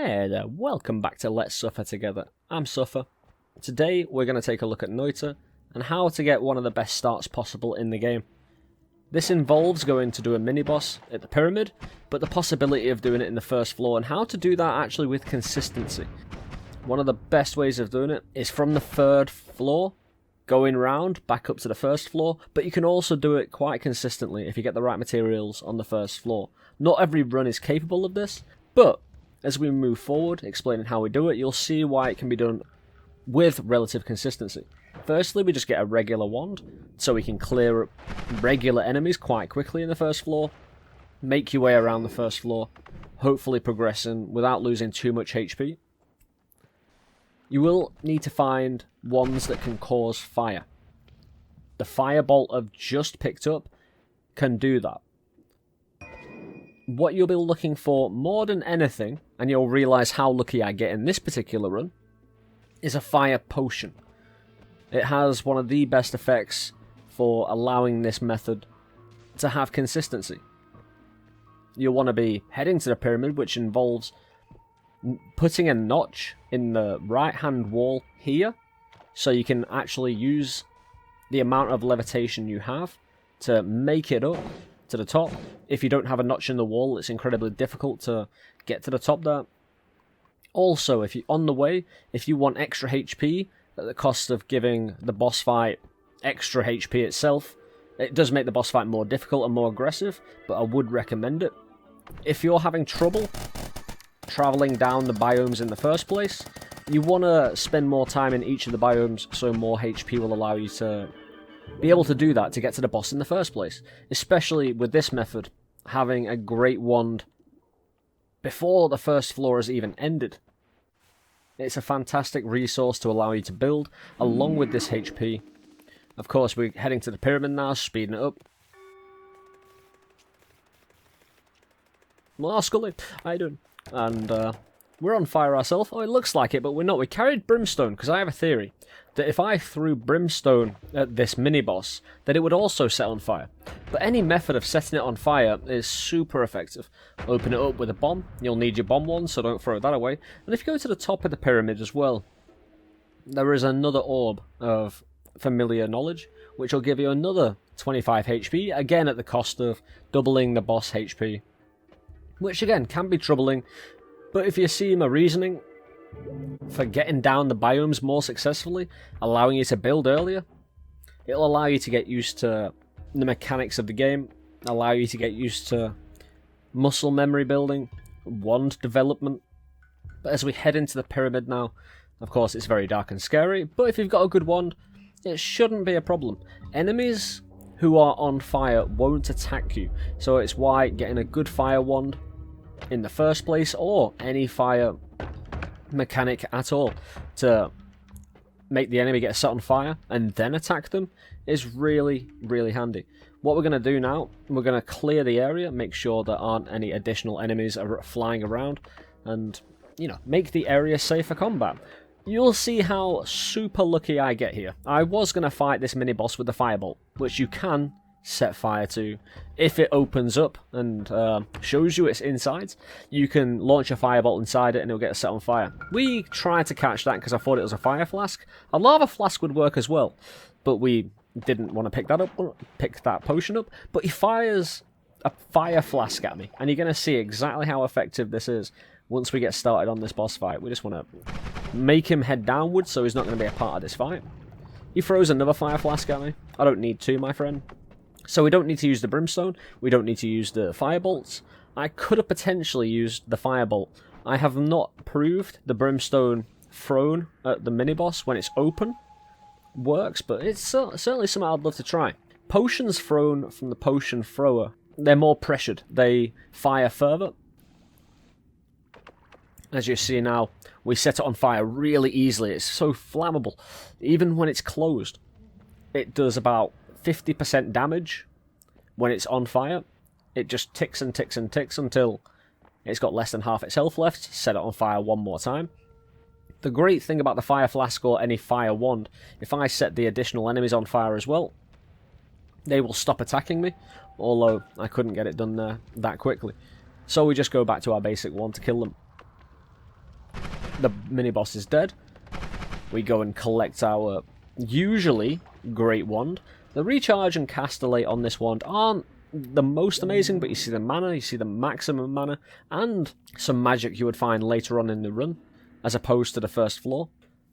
Hey there, welcome back to Let's Suffer Together. I'm Suffer. Today we're going to take a look at Noita and how to get one of the best starts possible in the game. This involves going to do a mini-boss at the pyramid, but the possibility of doing it in the first floor and how to do that actually with consistency. One of the best ways of doing it is from the third floor, going round back up to the first floor, but you can also do it quite consistently if you get the right materials on the first floor. Not every run is capable of this, but as we move forward, explaining how we do it, you'll see why it can be done with relative consistency. Firstly, we just get a regular wand, so we can clear up regular enemies quite quickly in the first floor, make your way around the first floor, hopefully progressing without losing too much HP. You will need to find ones that can cause fire. The firebolt I've just picked up can do that. What you'll be looking for more than anything, and you'll realise how lucky I get in this particular run, is a fire potion. It has one of the best effects for allowing this method to have consistency. You'll want to be heading to the pyramid, which involves putting a notch in the right hand wall here, so you can actually use the amount of levitation you have to make it up to the top. If you don't have a notch in the wall, it's incredibly difficult to get to the top there. Also, if you on the way, if you want extra HP at the cost of giving the boss fight extra HP itself, it does make the boss fight more difficult and more aggressive, but I would recommend it. If you're having trouble traveling down the biomes in the first place, you want to spend more time in each of the biomes so more HP will allow you to be able to do that to get to the boss in the first place. Especially with this method, having a great wand before the first floor has even ended. It's a fantastic resource to allow you to build along with this HP. Of course, we're heading to the pyramid now, speeding it up. Well, Scully, how you doing? And we're on fire ourselves. Oh, it looks like it, but we're not. We carried brimstone, because I have a theory that if I threw brimstone at this mini-boss, that it would also set on fire. But any method of setting it on fire is super effective. Open it up with a bomb. You'll need your bomb one, so don't throw that away. And if you go to the top of the pyramid as well, there is another orb of familiar knowledge, which will give you another 25 HP, again at the cost of doubling the boss HP. Which again can be troubling, but if you see my reasoning for getting down the biomes more successfully, allowing you to build earlier, it'll allow you to get used to the mechanics of the game, allow you to get used to muscle memory building, wand development. But as we head into the pyramid now, of course it's very dark and scary, but if you've got a good wand, it shouldn't be a problem. Enemies who are on fire won't attack you, so it's why getting a good fire wand in the first place, or any fire mechanic at all, to make the enemy get set on fire and then attack them is really, really handy. What we're going to do now, we're going to clear the area, make sure there aren't any additional enemies flying around, and, you know, make the area safe for combat. You'll see how super lucky I get here. I was going to fight this mini-boss with the firebolt, which you can set fire to. If it opens up and shows you its insides, you can launch a firebolt inside it and it'll get set on fire. We tried to catch that because I thought it was a fire flask. A lava flask would work as well, but we didn't want to pick that potion up. But he fires a fire flask at me, and you're going to see exactly how effective this is once we get started on this boss fight. We just want to make him head downwards so he's not going to be a part of this fight. He throws another fire flask at me. I don't need to, my friend. So we don't need to use the brimstone, we don't need to use the firebolts. I could have potentially used the firebolt. I have not proved the brimstone thrown at the mini-boss when it's open works, but it's certainly something I'd love to try. Potions thrown from the potion thrower, they're more pressured, they fire further. As you see now, we set it on fire really easily. It's so flammable. Even when it's closed, it does about 50% damage when it's on fire. It just ticks and ticks and ticks until it's got less than half its health left. Set it on fire one more time. The great thing about the fire flask or any fire wand, if I set the additional enemies on fire as well, they will stop attacking me, although I couldn't get it done that quickly. So we just go back to our basic one to kill them. the mini-boss is dead, we go and collect our, usually, Great Wand. The recharge and cast delay on this wand aren't the most amazing, but you see the mana, you see the maximum mana, and some magic you would find later on in the run, as opposed to the first floor,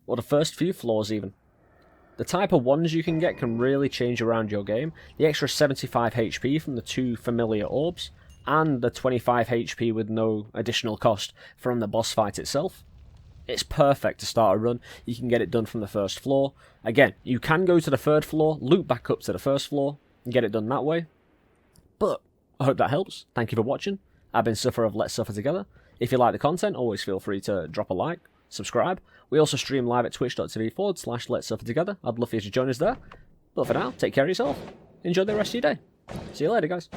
or the first few floors even. The type of wands you can get can really change around your game. The extra 75 HP from the 2 familiar orbs, and the 25 HP with no additional cost from the boss fight itself. It's perfect to start a run. You can get it done from the first floor. Again, you can go to the 3rd floor, loop back up to the 1st floor, and get it done that way. But I hope that helps. Thank you for watching. I've been Suffer of Let's Suffer Together. If you like the content, always feel free to drop a like, subscribe. We also stream live at twitch.tv/Let's Suffer Together. I'd love for you to join us there. But for now, take care of yourself. Enjoy the rest of your day. See you later, guys.